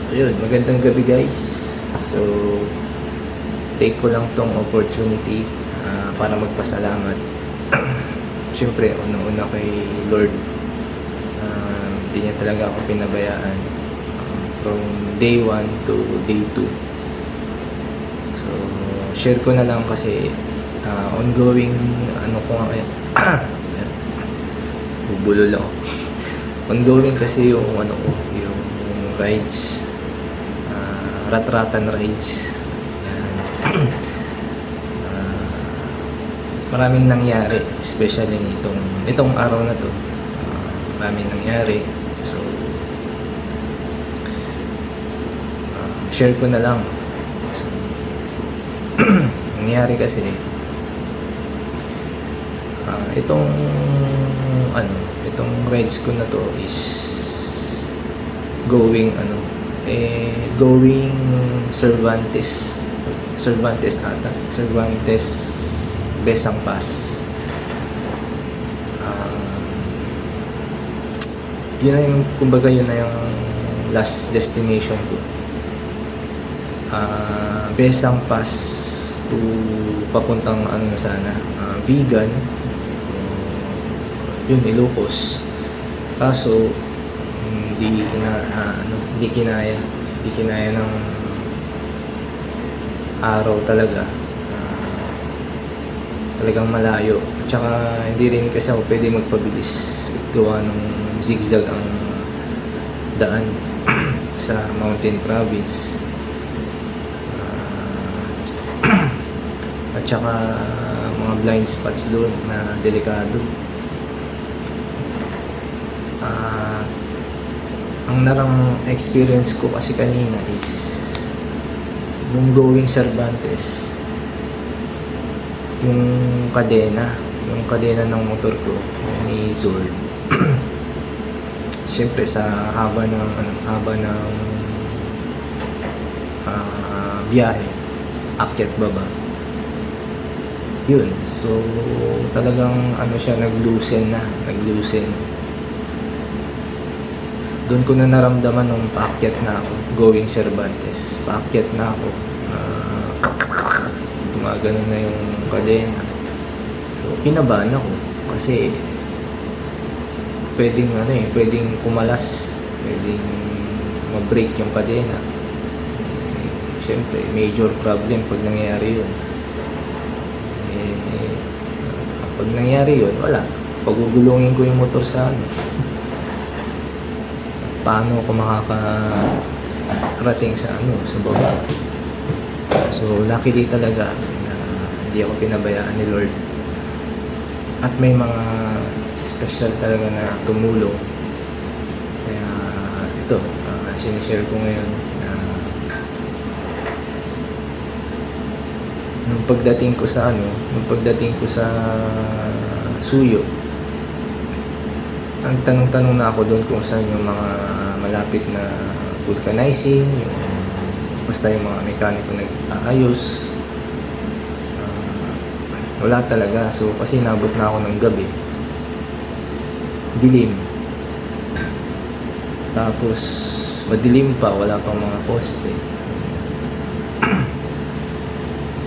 Ayun, magandang gabi guys. So, take ko lang tong opportunity para magpasalamat. Siyempre, unang-una kay Lord. Hindi niya talaga ako pinabayaan from day 1 to day 2. So, share ko na lang kasi ongoing ko nga kaya bubulol ako. Ongoing kasi yung yung rides, rat-ratan rides. Maraming nangyari, especially nitong araw na to. Maraming nangyari. So, share ko na lang. So, nangyari kasi itong rides ko na to is going Cervantes Besang Pass. Yun na yung, kumbaga yun na yung last destination ko. Besang Pass to papuntang Vigan, yun, Ilocos. Kaso hindi kinaya ng araw talaga. Talagang malayo. At saka hindi rin kasi ako pwede magpabilis. Gawa ng zigzag ang daan sa Mountain Province. At saka mga blind spots doon na delikado. Ang narang experience ko kasi kanina is nung going Cervantes, yung kadena ng motor ko ni Zord. Siyempre sa haba ng biyahe, akyat baba, yun, so talagang siya nag-loosen. Doon ko na naramdaman nung paakyat na ako going Cervantes. Paakyat na ako, gumagano na yung kadena. So kinabahan ako kasi pwedeng kumalas, pwedeng ma-break yung kadena. Siyempre major problem pag nangyayari yun. Pag nangyari yun, wala, pagugulungin ko yung motor sa paano ako makakarating sa baba. So luckily talaga na hindi ako pinabayaan ni Lord. At may mga special talaga na tumulong. Kaya ito, sinishare ko ngayon na nung pagdating ko sa Suyo, ang tanong-tanong na ako doon kung saan yung mga malapit na vulcanizing, basta yung mga mekaniko nag-aayos. Wala talaga. So kasi nabot na ako ng gabi, dilim, tapos madilim pa, wala pang mga poste.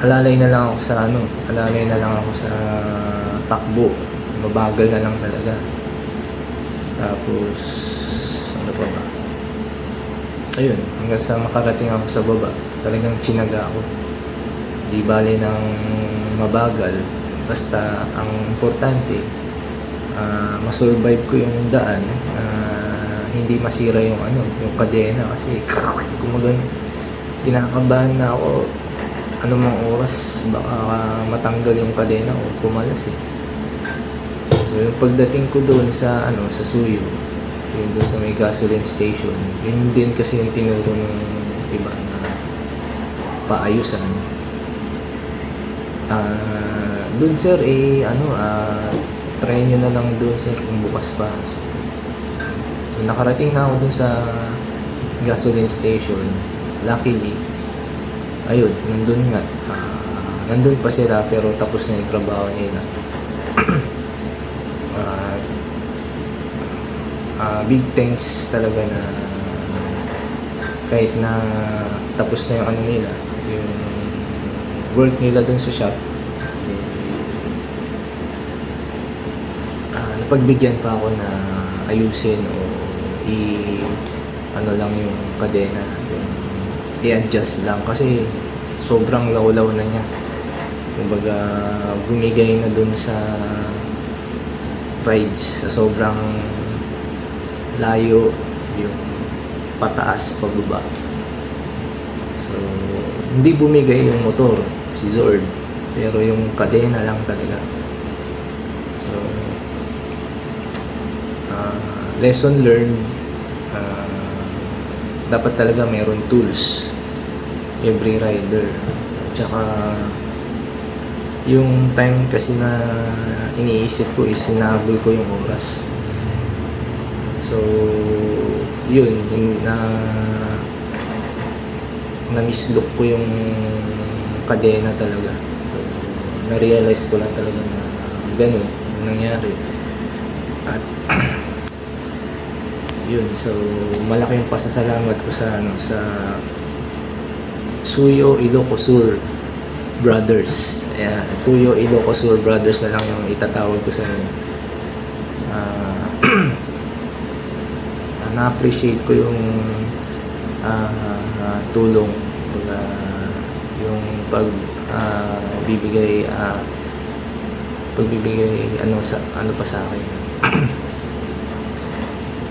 Alalay na lang ako sa takbo, mabagal na lang talaga. Tapos ano pa ba, ayun, hanggang sa makarating ako sa baba, talagang tsinaga ako. Di bale ng mabagal, basta ang importante masurvive ko yung daan, hindi masira yung kadena. Kasi kumagan, kinakabahan na ako, anumang oras baka matanggal yung kadena o pumalas So yung pagdating ko doon sa Suyo, yung doon sa may gasoline station, yun din kasi yung tinuro ng iba na paayusan. Doon sir, try nyo na lang doon sir kung bukas pa. So, nakarating na ako doon sa gasoline station. Luckily, ayun, nandun pa sila pero tapos na yung trabaho nila. Big thanks talaga na kahit na tapos na yung ano nila, yung work nila dun sa shop, napagbigyan pa ako na ayusin o ano lang yung kadena, yung i-adjust lang kasi sobrang lawlaw na niya. Kumbaga bumigay na dun sa rides sa sobrang layo yung pataas pababa. So hindi bumigay yung motor si Zord, pero yung kadena lang talaga. So lesson learned, dapat talaga mayroon tools every rider. Tsaka yung time kasi na iniisip ko is sinabol ko yung oras. So yun na mislook ko yung kadena talaga. So na-realize ko lang talaga na ganun yung nangyari. At yun, so malaking pasasalamat ko sa Suyo Ilocosur Brothers. Ayan, Suyo Ilocosur Brothers na lang yung itatawag ko sa inyo. Na-appreciate ko yung tulong, yung pagbibigay ano pa sa akin.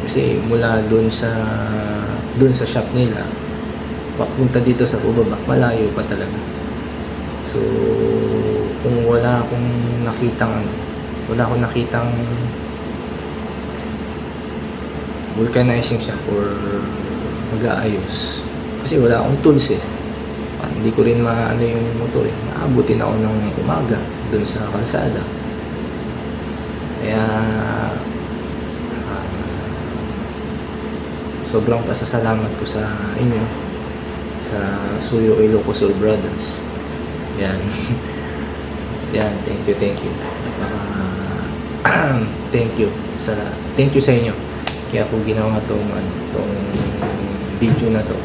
Kasi mula doon sa shop nila papunta dito sa baba, malayo pa talaga. So kung wala akong nakitang vulcanizing shop or mag-aayos, kasi wala akong tools hindi ko rin maano yung motor maabutin ako ng umaga doon sa kalsada. Kaya sobrang pasasalamat ko sa inyo, sa Suyo Ilocosur Brothers. Yan. Yan, thank you. Thank you sa inyo. Kaya ako ginawa tong video na to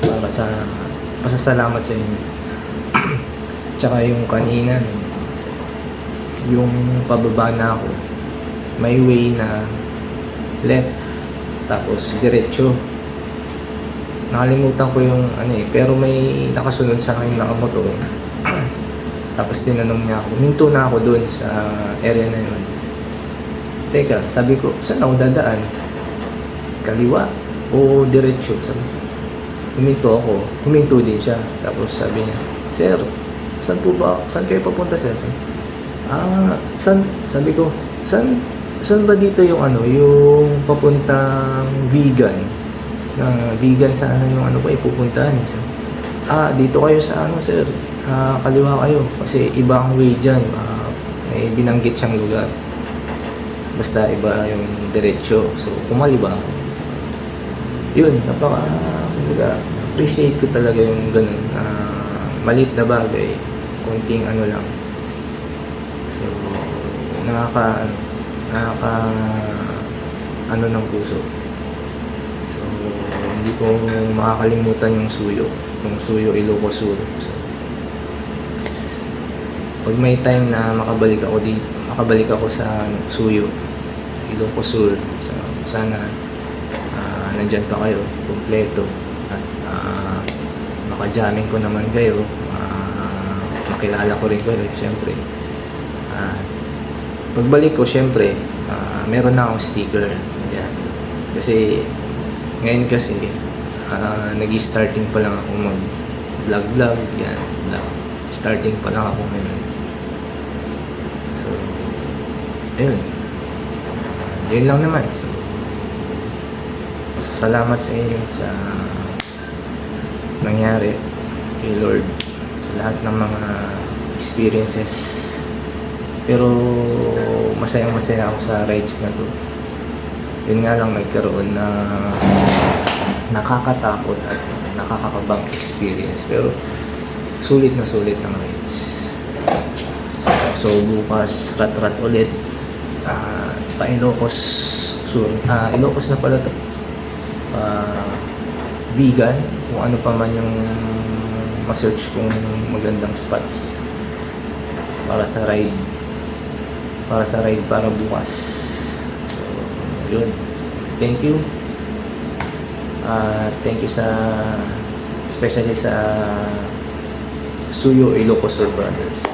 para sa pasasalamat sa inyo. Tsaka yung kanina, yung pababa na ako, may way na left tapos diretso. Nakalimutan ko yung pero may nakasunod sa akin na motor. Tapos tinanong niya ako, minto na ako doon sa area na yun. Teka, sabi ko, saan ako dadaan? Kaliwa o diretso? Huminto din siya. Tapos sabi niya, sir, saan kayo papunta, sir? Sabi ko, saan ba dito yung yung papuntang vegan? Vegan sana yung ko ipupuntahan. Dito kayo sa sir. Kaliwa kayo. Kasi iba ang way dyan. May binanggit siyang lugar. Basta iba yung diretsyo. So, kumaliba ako. Yun, appreciate ko talaga yung ganun. Maliit na bagay. Konting lang. So, nakaka ng puso. So hindi ko makakalimutan yung Suyo Ilocosur. So pag may time na makabalik ako sa Suyo Ilocosur, so sana nandyan pa kayo kumpleto at makajamming ko naman kayo, makilala ko rin kayo syempre. Pagbalik ko, syempre, meron na akong sticker. Yan. Kasi, ngayon kasi, nag-starting pa lang ako mag-vlog. Yan. Starting pa lang ako ngayon. So, ayun. Yun lang naman. So, salamat sa inyo sa nangyari kay Lord. Sa lahat ng mga experiences. Pero masayang-masaya ako sa rides na to. Yun nga lang, nagkaroon na nakakatakot at nakakakabang experience. Pero sulit na sulit ang rides. So bukas, rat-rat ulit. Pa Ilocos Sur. Ilocos na pala to. vegan, kung ano pa man yung ma-search kong magandang spots para sa ride para bukas. So, yun. Thank you. Thank you especially sa Suyo Ilocos Brothers.